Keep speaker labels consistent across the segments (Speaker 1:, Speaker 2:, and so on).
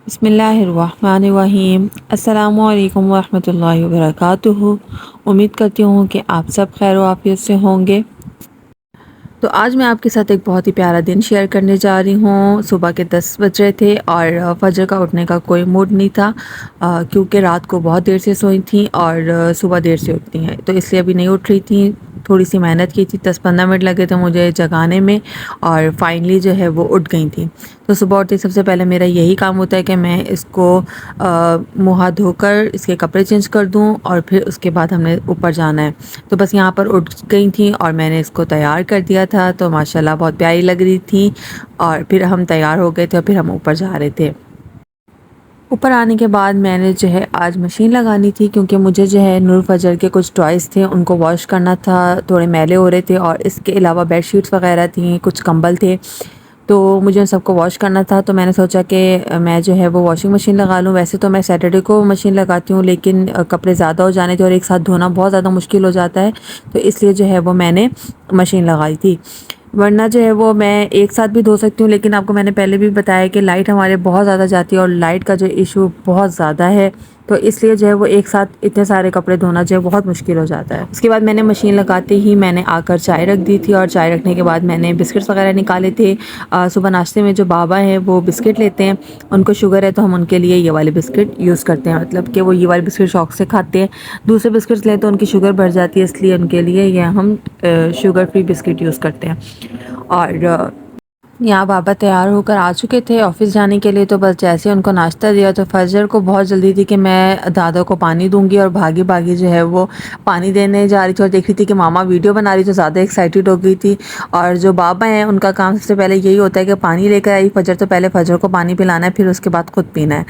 Speaker 1: बिस्मिल्लाहिर्रहमानिर्रहीम। अस्सलामुअलैकुम वरहमतुल्लाहि वबरकातुहू। उम्मीद करती हूँ कि आप सब खैर आफियत से होंगे। तो आज मैं आपके साथ एक बहुत ही प्यारा दिन शेयर करने जा रही हूँ। सुबह के 10 बज रहे थे और फजर का उठने का कोई मूड नहीं था, क्योंकि रात को बहुत देर से सोई थी और सुबह देर से उठती हैं, तो इसलिए अभी नहीं उठ रही थी। थोड़ी सी मेहनत की थी, 10-15 मिनट लगे थे मुझे जगाने में और फाइनली जो है वो उठ गई थी। तो सुबह उठते सबसे पहले मेरा यही काम होता है कि मैं इसको मुँह हाथ धोकर इसके कपड़े चेंज कर दूँ और फिर उसके बाद हमने ऊपर जाना है। तो बस यहाँ पर उठ गई थी और मैंने इसको तैयार कर दिया था, तो माशाल्लाह बहुत प्यारी लग रही थी। और फिर हम तैयार हो गए थे और फिर हम ऊपर जा रहे थे। ऊपर आने के बाद मैंने जो है आज मशीन लगानी थी, क्योंकि मुझे जो है नूर फजर के कुछ टॉयज़ थे उनको वॉश करना था, थोड़े मैले हो रहे थे और इसके अलावा बेडशीट्स वगैरह थी, कुछ कंबल थे, तो मुझे उन सबको वॉश करना था। तो मैंने सोचा कि मैं जो है वो वॉशिंग मशीन लगा लूँ। वैसे तो मैं सैटरडे को मशीन लगाती हूँ, लेकिन कपड़े ज़्यादा हो जाने थे और एक साथ धोना बहुत ज़्यादा मुश्किल हो जाता है, तो इसलिए जो है वो मैंने मशीन लगाई थी। वरना जो है वो मैं एक साथ भी धो सकती हूँ, लेकिन आपको मैंने पहले भी बताया कि लाइट हमारे बहुत ज़्यादा जाती है और लाइट का जो इशू बहुत ज़्यादा है, तो इसलिए जो है वो एक साथ इतने सारे कपड़े धोना जो है बहुत मुश्किल हो जाता है। उसके बाद मैंने मशीन लगाते ही मैंने आकर चाय रख दी थी और चाय रखने के बाद मैंने बिस्किट्स वगैरह निकाले थे। सुबह नाश्ते में जो बाबा हैं वो बिस्किट लेते हैं, उनको शुगर है तो हम उनके लिए ये वाले बिस्किट यूज़ करते हैं, मतलब कि वो ये वाले बिस्किट शौक से खाते हैं। दूसरे बिस्किट्स लें तो उनकी शुगर बढ़ जाती है, इसलिए उनके लिए ये हम शुगर फ्री बिस्किट यूज़ करते हैं। और यहाँ बाबा तैयार होकर आ चुके थे ऑफ़िस जाने के लिए, तो बस जैसे उनको नाश्ता दिया तो फजर को बहुत जल्दी थी कि मैं दादा को पानी दूंगी और भागी भागी जो है वो पानी देने जा रही थी और देख रही थी कि मामा वीडियो बना रही, तो ज़्यादा एक्साइटेड हो गई थी। और जो बाबा हैं उनका काम सबसे पहले यही होता है कि पानी लेकर आई फजर, तो पहले फजर को पानी पिलाना है, फिर उसके बाद खुद पीना है।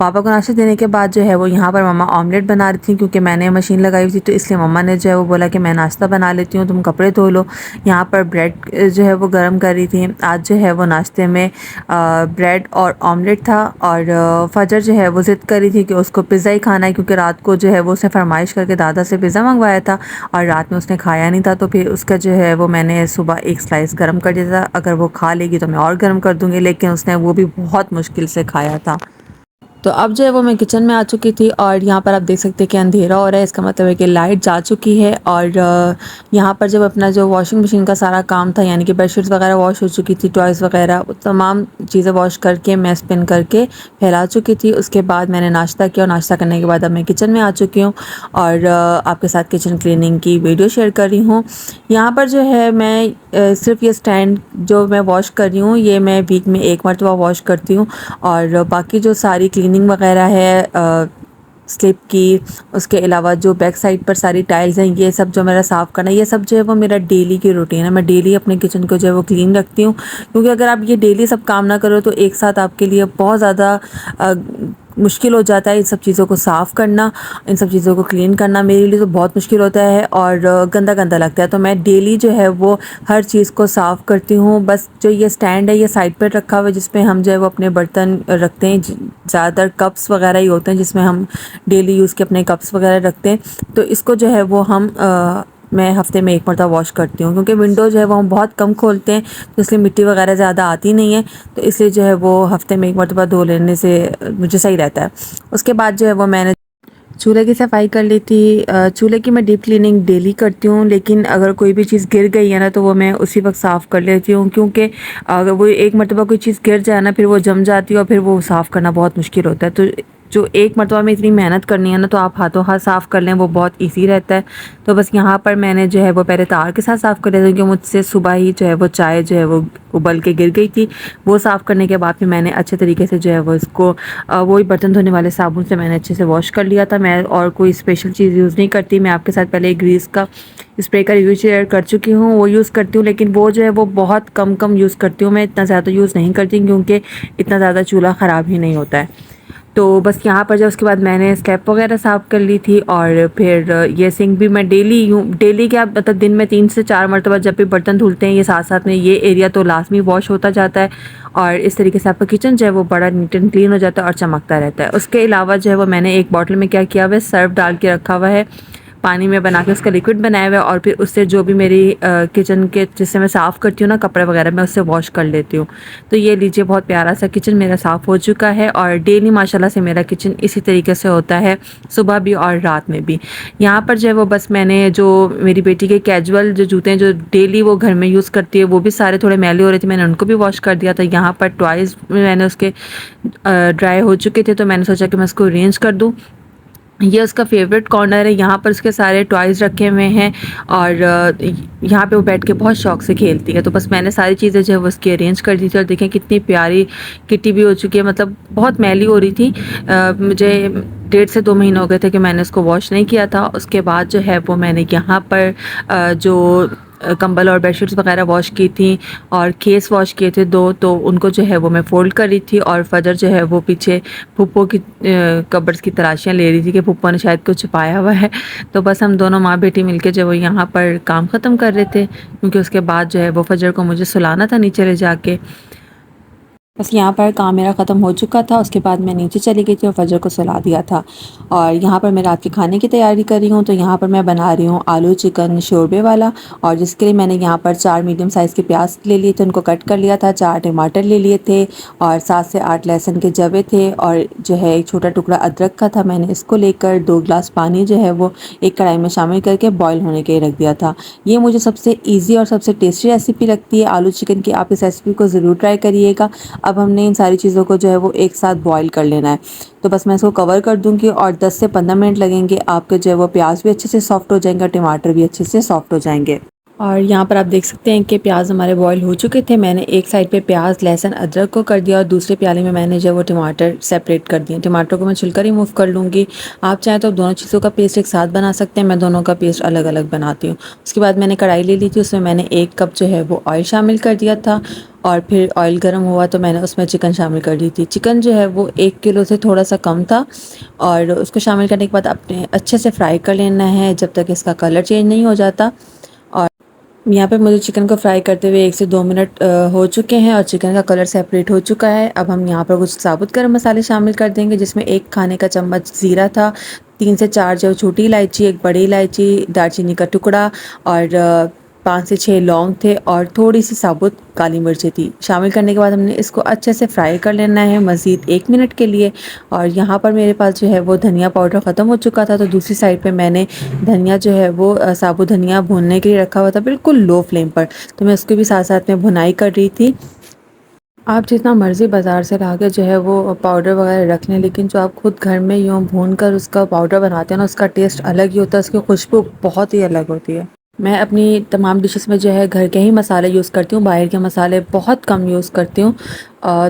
Speaker 1: पापा को नाश्ता देने के बाद जो है वो यहाँ पर मम्मा ऑमलेट बना रही थी, क्योंकि मैंने मशीन लगाई हुई थी, तो इसलिए मम्मा ने जो है वो बोला कि मैं नाश्ता बना लेती हूँ, तुम कपड़े धो लो। यहाँ पर ब्रेड जो है वो गर्म कर रही थी। आज जो है वो नाश्ते में ब्रेड और ऑमलेट था और फजर जो है वो ज़िद कर रही थी कि उसको पिज़्ज़ा ही खाना है, क्योंकि रात को जो है वो उसने फरमाइश करके दादा से पिज़्ज़ा मंगवाया था और रात में उसने खाया नहीं था, तो फिर उसका जो है वो मैंने सुबह एक स्लाइस गर्म कर दिया था। अगर वो खा लेगी तो मैं और गर्म कर दूँगी, लेकिन उसने वो भी बहुत मुश्किल से खाया था। तो अब जो है वो मैं किचन में आ चुकी थी और यहाँ पर आप देख सकते हैं कि अंधेरा हो रहा है, इसका मतलब है कि लाइट जा चुकी है। और यहाँ पर जब अपना जो वॉशिंग मशीन का सारा काम था, यानी कि बेडशीट्स वगैरह वॉश हो चुकी थी, टॉयज़ वगैरह तमाम चीज़ें वॉश करके मैं स्पिन करके फैला चुकी थी। उसके बाद मैंने नाश्ता किया और नाश्ता करने के बाद अब मैं किचन में आ चुकी हूँ और आपके साथ किचन क्लीनिंग की वीडियो शेयर कर रही हूँ। यहाँ पर जो है मैं सिर्फ ये स्टैंड जो मैं वॉश कर रही हूँ, ये मैं वीक में एक मरतबा वॉश करती हूँ और बाकी जो सारी क्लीनिंग वगैरह है स्लिप की, उसके अलावा जो बैक साइड पर सारी टाइल्स हैं, ये सब जो मेरा साफ़ करना है, ये सब जो है वो मेरा डेली की रूटीन है। मैं डेली अपने किचन को जो है वो क्लीन रखती हूँ, क्योंकि अगर आप ये डेली सब काम ना करो तो एक साथ आपके लिए बहुत ज़्यादा मुश्किल हो जाता है इन सब चीज़ों को साफ़ करना, इन सब चीज़ों को क्लीन करना मेरे लिए तो बहुत मुश्किल होता है और गंदा गंदा लगता है। तो मैं डेली जो है वो हर चीज़ को साफ़ करती हूँ। बस जो ये स्टैंड है ये साइड पर रखा हुआ है, जिसमें हम जो है वो अपने बर्तन रखते हैं, ज़्यादातर कप्स वगैरह ही होते हैं जिसमें हम डेली यूज़ के अपने कप्स वगैरह रखते हैं। तो इसको जो है वो मैं हफ़्ते में एक मरतबा वॉश करती हूँ, क्योंकि विंडो जो है वो हम बहुत कम खोलते हैं, तो इसलिए मिट्टी वगैरह ज़्यादा आती नहीं है, तो इसलिए जो है वो हफ़्ते में एक मरतबा धो लेने से मुझे सही रहता है। उसके बाद जो है वो मैंने चूल्हे की सफाई कर ली थी। चूल्हे की मैं डीप क्लीनिंग डेली करती हूँ, लेकिन अगर कोई भी चीज़ गिर गई है ना तो वो मैं उसी वक्त साफ़ कर लेती हूँ, क्योंकि अगर वो एक मरतबा कोई चीज़ गिर जाए ना फिर वो जम जाती है और फिर वो साफ़ करना बहुत मुश्किल होता है। तो जो एक मरतबा में इतनी मेहनत करनी है ना, तो आप हाथों हाथ साफ़ कर लें, वो बहुत ईजी रहता है। तो बस यहाँ पर मैंने जो है वो पहले तार के साथ साफ़ कर लिया था, क्योंकि मुझसे सुबह ही जो है वो चाय जो है वो उबल के गिर गई थी। वो साफ़ करने के बाद फिर मैंने अच्छे तरीके से जो है वो इसको वही बर्तन धोने वाले साबुन से मैंने अच्छे से वॉश कर लिया था। मैं और कोई स्पेशल चीज़ यूज़ नहीं करती। मैं आपके साथ पहले ग्रीस का स्प्रे का रिव्यू शेयर कर चुकी हूँ, वो यूज़ करती हूँ, लेकिन वो जो है वो बहुत कम कम यूज़ करती हूँ। मैं इतना ज़्यादा यूज़ नहीं करती, क्योंकि इतना ज़्यादा चूल्हा ख़राब ही नहीं होता है। तो बस यहाँ पर जब उसके बाद मैंने स्टेप वगैरह साफ़ कर ली थी और फिर ये सिंक भी मैं डेली क्या मतलब दिन में 3 से 4 मरतबा जब भी बर्तन धुलते हैं, ये साथ साथ में ये एरिया तो लाजमी वॉश होता जाता है और इस तरीके से आपका किचन जो है वो बड़ा नीट एंड क्लीन हो जाता है और चमकता रहता है। उसके अलावा जो है वो मैंने एक बॉटल में क्या किया हुआ है, सर्फ डाल के रखा हुआ है। पानी में बना के उसका लिक्विड बनाया हुआ है, और फिर उससे जो भी मेरी किचन के जिससे मैं साफ़ करती हूँ ना कपड़े वगैरह, मैं उससे वॉश कर लेती हूँ। तो ये लीजिए बहुत प्यारा सा किचन मेरा साफ़ हो चुका है, और डेली माशाल्लाह से मेरा किचन इसी तरीके से होता है, सुबह भी और रात में भी। यहाँ पर जो है वो बस मैंने जो मेरी बेटी के कैजुअल जो जूते हैं जो डेली वो घर में यूज़ करती है, वो भी सारे थोड़े मैले हो रहे थे, मैंने उनको भी वॉश कर दिया था। यहाँ पर टॉयज़ मैंने उसके ड्राई हो चुके थे, तो मैंने सोचा कि मैं उसको अरेंज कर दूँ। ये उसका फेवरेट कॉर्नर है, यहाँ पर उसके सारे टॉयज़ रखे हुए हैं, और यहाँ पे वो बैठ के बहुत शौक से खेलती है। तो बस मैंने सारी चीज़ें जो है वो उसकी अरेंज कर दी थी, और देखें कितनी प्यारी किट्टी भी हो चुकी है। मतलब बहुत मैली हो रही थी, मुझे 1.5 से 2 महीने हो गए थे कि मैंने उसको वॉश नहीं किया था। उसके बाद जो है वो मैंने यहाँ पर जो कंबल और बेडशीट्स वगैरह वॉश की थी, और केस वॉश किए थे 2, तो उनको जो है वो मैं फ़ोल्ड कर रही थी। और फजर जो है वो पीछे फूफो की कबर्ड्स की तलाशियाँ ले रही थी कि फूफो ने शायद कुछ छुपाया हुआ है। तो बस हम दोनों माँ बेटी मिलके जो वो यहाँ पर काम ख़त्म कर रहे थे, क्योंकि उसके बाद जो है वो फजर को मुझे सुलाना था नीचे ले जाके। बस यहाँ पर काम मेरा ख़त्म हो चुका था, उसके बाद मैं नीचे चली गई थी और फजर को सुला दिया था। और यहाँ पर मैं रात के खाने की तैयारी कर रही हूँ। तो यहाँ पर मैं बना रही हूँ आलू चिकन शोरबे वाला, और जिसके लिए मैंने यहाँ पर 4 मीडियम साइज़ के प्याज ले लिए थे, उनको कट कर लिया था, 4 टमाटर ले लिए थे, और 7 से 8 लहसुन के जवे थे, और जो है एक छोटा टुकड़ा अदरक का था। मैंने इसको लेकर 2 गिलास पानी जो है वो एक कढ़ाई में शामिल करके बॉयल होने के रख दिया था। ये मुझे सबसे ईजी और सबसे टेस्टी रेसिपी लगती है आलू चिकन की। आप इस रेसिपी को ज़रूर ट्राई करिएगा। अब हमने इन सारी चीज़ों को जो है वो एक साथ बॉईल कर लेना है। तो बस मैं इसको कवर कर दूंगी, और 10 से 15 मिनट लगेंगे। आपके जो है वो प्याज भी अच्छे से सॉफ्ट हो जाएंगे और टमाटर भी अच्छे से सॉफ्ट हो जाएंगे। और यहाँ पर आप देख सकते हैं कि प्याज हमारे बॉईल हो चुके थे। मैंने एक साइड पे प्याज लहसुन अदरक को कर दिया, और दूसरे प्याले में मैंने जो वो टमाटर सेपरेट कर दिए। टमाटर को मैं छिलकर रिमूव कर लूँगी। आप चाहें तो दोनों चीज़ों का पेस्ट एक साथ बना सकते हैं, मैं दोनों का पेस्ट अलग अलग बनाती हूँ। उसके बाद मैंने कढ़ाई ले ली थी, उसमें मैंने 1 कप जो है वो ऑयल शामिल कर दिया था, और फिर ऑयल गर्म हुआ तो मैंने उसमें चिकन शामिल कर दी थी। चिकन जो है वो 1 किलो से थोड़ा सा कम था, और उसको शामिल करने के बाद आपने अच्छे से फ्राई कर लेना है जब तक इसका कलर चेंज नहीं हो जाता। और यहाँ पे मुझे चिकन को फ्राई करते हुए 1 से 2 मिनट हो चुके हैं, और चिकन का कलर सेपरेट हो चुका है। अब हम यहाँ पर कुछ साबुत गरम मसाले शामिल कर देंगे, जिसमें 1 खाने का चम्मच ज़ीरा था, 3 से 4 जो छोटी इलायची, 1 बड़ी इलायची, दालचीनी का टुकड़ा, और 5 से 6 लौंग थे, और थोड़ी सी साबुत काली मिर्चें थी। शामिल करने के बाद हमने इसको अच्छे से फ्राई कर लेना है मज़ीद 1 मिनट के लिए। और यहाँ पर मेरे पास जो है वो धनिया पाउडर ख़त्म हो चुका था, तो दूसरी साइड पे मैंने धनिया जो है वो साबुत धनिया भूनने के लिए रखा हुआ था, बिल्कुल लो फ्लेम पर। तो मैं उसको भी साथ साथ में भुनाई कर रही थी। आप जितना मर्ज़ी बाज़ार से ला के जो है वो पाउडर वगैरह रख लें, लेकिन जो आप खुद घर में यूँ भून कर उसका पाउडर बनाते हैं ना, उसका टेस्ट अलग ही होता है, उसकी खुशबू बहुत ही अलग होती है। मैं अपनी तमाम डिशेस में जो है घर के ही मसाले यूज़ करती हूँ, बाहर के मसाले बहुत कम यूज़ करती हूँ।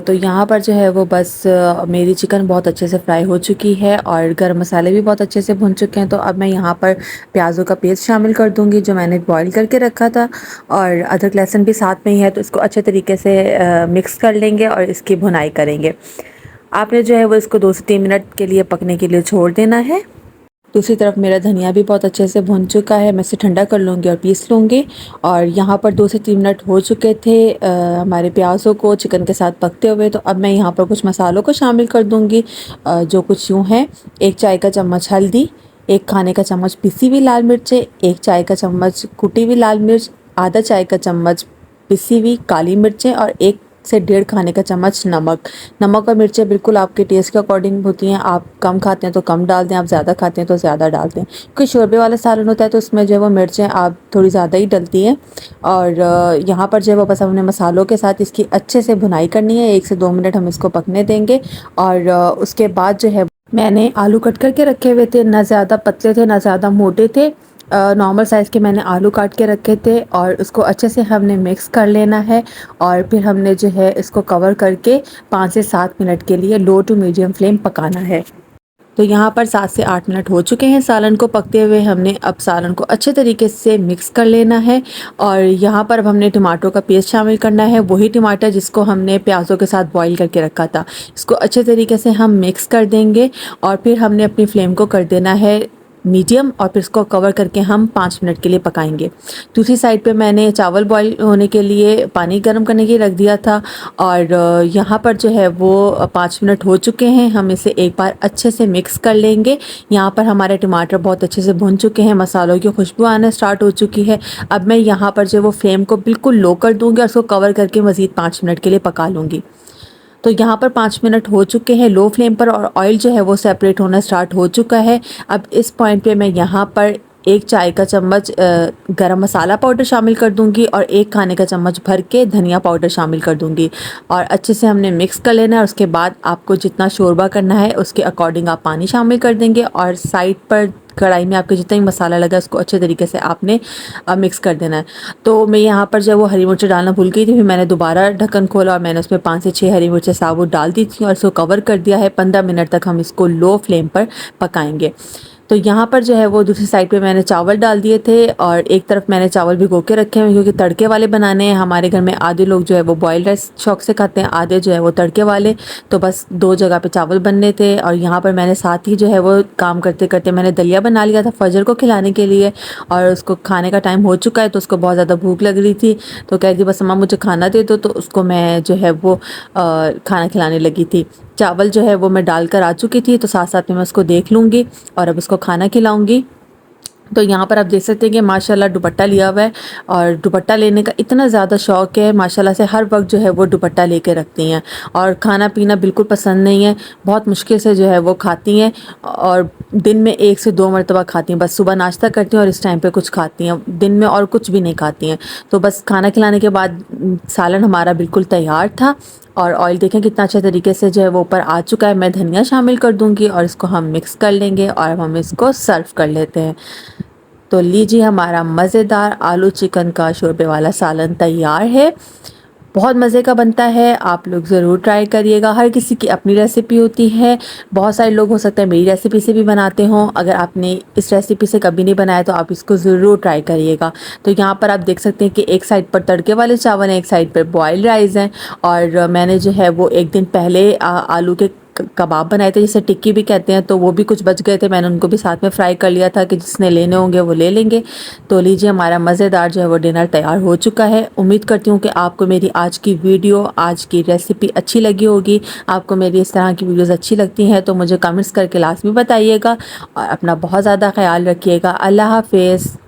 Speaker 1: तो यहाँ पर जो है वो बस मेरी चिकन बहुत अच्छे से फ्राई हो चुकी है, और गरम मसाले भी बहुत अच्छे से भुन चुके हैं। तो अब मैं यहाँ पर प्याज़ों का पेस्ट शामिल कर दूँगी जो मैंने बॉईल करके रखा था, और अदरक लहसुन भी साथ में ही है, तो इसको अच्छे तरीके से मिक्स कर लेंगे और इसकी भुनाई करेंगे। आपने जो है वो इसको 2 से 3 मिनट के लिए पकने के लिए छोड़ देना है। दूसरी तरफ मेरा धनिया भी बहुत अच्छे से भुन चुका है, मैं इसे ठंडा कर लूँगी और पीस लूँगी। और यहाँ पर 2 से 3 मिनट हो चुके थे हमारे प्याज़ों को चिकन के साथ पकते हुए। तो अब मैं यहाँ पर कुछ मसालों को शामिल कर दूँगी, जो कुछ यूँ हैं। 1 चाय का चम्मच हल्दी, 1 खाने का चम्मच पिसी हुई लाल मिर्चें, 1 चाय का चम्मच कुटी हुई लाल मिर्च, आधा चाय का चम्मच पिसी हुई काली मिर्चें, और 1 से 1.5 खाने का चम्मच नमक। नमक और मिर्चें बिल्कुल आपके टेस्ट के अकॉर्डिंग होती हैं, आप कम खाते हैं तो कम डाल दें, आप ज़्यादा खाते हैं तो ज़्यादा डाल दें। क्योंकि शोरबे वाला सालन होता है तो उसमें जो है वो मिर्चें आप थोड़ी ज़्यादा ही डलती हैं। और यहाँ पर जो है वो बस हमने मसालों के साथ इसकी अच्छे से भुनाई करनी है, 1 से 2 मिनट हम इसको पकने देंगे। और उसके बाद जो है मैंने आलू कट करके रखे हुए थे, ना ज़्यादा पतले थे ना ज़्यादा मोटे थे, नॉर्मल साइज़ के मैंने आलू काट के रखे थे, और उसको अच्छे से हमने मिक्स कर लेना है। और फिर हमने जो है इसको कवर करके 5 से 7 मिनट के लिए लो टू मीडियम फ्लेम पकाना है। तो यहाँ पर 7 से 8 मिनट हो चुके हैं सालन को पकते हुए। हमने अब सालन को अच्छे तरीके से मिक्स कर लेना है, और यहाँ पर अब हमने टमाटरों का पेस्ट शामिल करना है, वही टमाटर जिसको हमने प्याज़ों के साथ बॉईल करके रखा था। इसको अच्छे तरीके से हम मिक्स कर देंगे, और फिर हमने अपनी फ्लेम को कर देना है मीडियम और फिर इसको कवर करके हम 5 मिनट के लिए पकाएंगे। दूसरी साइड पे मैंने चावल बॉईल होने के लिए पानी गर्म करने के लिए रख दिया था और यहाँ पर जो है वो 5 मिनट हो चुके हैं। हम इसे एक बार अच्छे से मिक्स कर लेंगे। यहाँ पर हमारे टमाटर बहुत अच्छे से भुन चुके हैं, मसालों की खुशबू आना स्टार्ट हो चुकी है। अब मैं यहाँ पर जो है वो फ्लेम को बिल्कुल लो कर दूँगी और उसको कवर करके मज़ीद 5 मिनट के लिए पका लूँगी। तो यहाँ पर 5 मिनट हो चुके हैं लो फ्लेम पर और ऑयल जो है वो सेपरेट होना स्टार्ट हो चुका है। अब इस पॉइंट पे मैं यहाँ पर 1 चाय का चम्मच गरम मसाला पाउडर शामिल कर दूंगी और 1 खाने का चम्मच भर के धनिया पाउडर शामिल कर दूंगी और अच्छे से हमने मिक्स कर लेना है। उसके बाद आपको जितना शोरबा करना है उसके अकॉर्डिंग आप पानी शामिल कर देंगे और साइड पर कढ़ाई में आपके जितना भी मसाला लगा उसको अच्छे तरीके से आपने मिक्स कर देना है। तो मैं यहाँ पर जब वो हरी मिर्च डालना भूल गई थी, फिर मैंने दोबारा ढक्कन खोला और मैंने उसमें 5 से 6 हरी मिर्चें साबुत डाल दी थी और इसको कवर कर दिया है। 15 मिनट तक हम इसको लो फ्लेम पर पकाएंगे। तो यहाँ पर जो है वो दूसरी साइड पे मैंने चावल डाल दिए थे और एक तरफ मैंने चावल भिगो के रखे हैं क्योंकि तड़के वाले बनाने हैं। हमारे घर में आधे लोग जो है वो बॉयल्ड राइस शौक से खाते हैं, आधे जो है वो तड़के वाले। तो बस 2 जगह पे चावल बनने थे और यहाँ पर मैंने साथ ही जो है वो काम करते करते मैंने दलिया बना लिया था फजर को खिलाने के लिए और उसको खाने का टाइम हो चुका है। तो उसको बहुत ज़्यादा भूख लग रही थी तो कह दी बस अम्मा मुझे खाना दे दो, तो उसको मैं जो है वो खाना खिलाने लगी थी। चावल जो है वो मैं डालकर आ चुकी थी तो साथ साथ में मैं उसको देख लूँगी और अब उसको खाना खिलाऊँगी। तो यहाँ पर आप देख सकते हैं कि माशाल्लाह दुपट्टा लिया हुआ है और दुपट्टा लेने का इतना ज़्यादा शौक़ है माशाल्लाह से, हर वक्त जो है वो दुपट्टा लेके रखती हैं और खाना पीना बिल्कुल पसंद नहीं है, बहुत मुश्किल से जो है वो खाती हैं और दिन में 1 से 2 मरतबा खाती हैं। बस सुबह नाश्ता करती हैं और इस टाइम पे कुछ खाती हैं, दिन में और कुछ भी नहीं खाती हैं। तो बस खाना खिलाने के बाद सालन हमारा बिल्कुल तैयार था और ऑयल देखें कितना अच्छे तरीके से जो है वो ऊपर आ चुका है। मैं धनिया शामिल कर दूंगी और इसको हम मिक्स कर लेंगे और हम इसको सर्व कर लेते हैं। तो लीजिए हमारा मज़ेदार आलू चिकन का शोरबे वाला सालन तैयार है। बहुत मज़े का बनता है, आप लोग ज़रूर ट्राई करिएगा। हर किसी की अपनी रेसिपी होती है, बहुत सारे लोग हो सकता है मेरी रेसिपी से भी बनाते हों। अगर आपने इस रेसिपी से कभी नहीं बनाया तो आप इसको ज़रूर ट्राई करिएगा। तो यहाँ पर आप देख सकते हैं कि एक साइड पर तड़के वाले चावल हैं, एक साइड पर बॉयल्ड राइस हैं और मैंने जो है वो एक दिन पहले आलू के कबाब बनाए थे जिसे टिक्की भी कहते हैं, तो वो भी कुछ बच गए थे, मैंने उनको भी साथ में फ्राई कर लिया था कि जिसने लेने होंगे वो ले लेंगे। तो लीजिए हमारा मज़ेदार जो है वो डिनर तैयार हो चुका है। उम्मीद करती हूँ कि आपको मेरी आज की वीडियो, आज की रेसिपी अच्छी लगी होगी। आपको मेरी इस तरह की वीडियोज़ अच्छी लगती हैं तो मुझे कमेंट्स करके लाजमी बताइएगा और अपना बहुत ज़्यादा ख्याल रखिएगा। अल्लाह हाफ़िज़।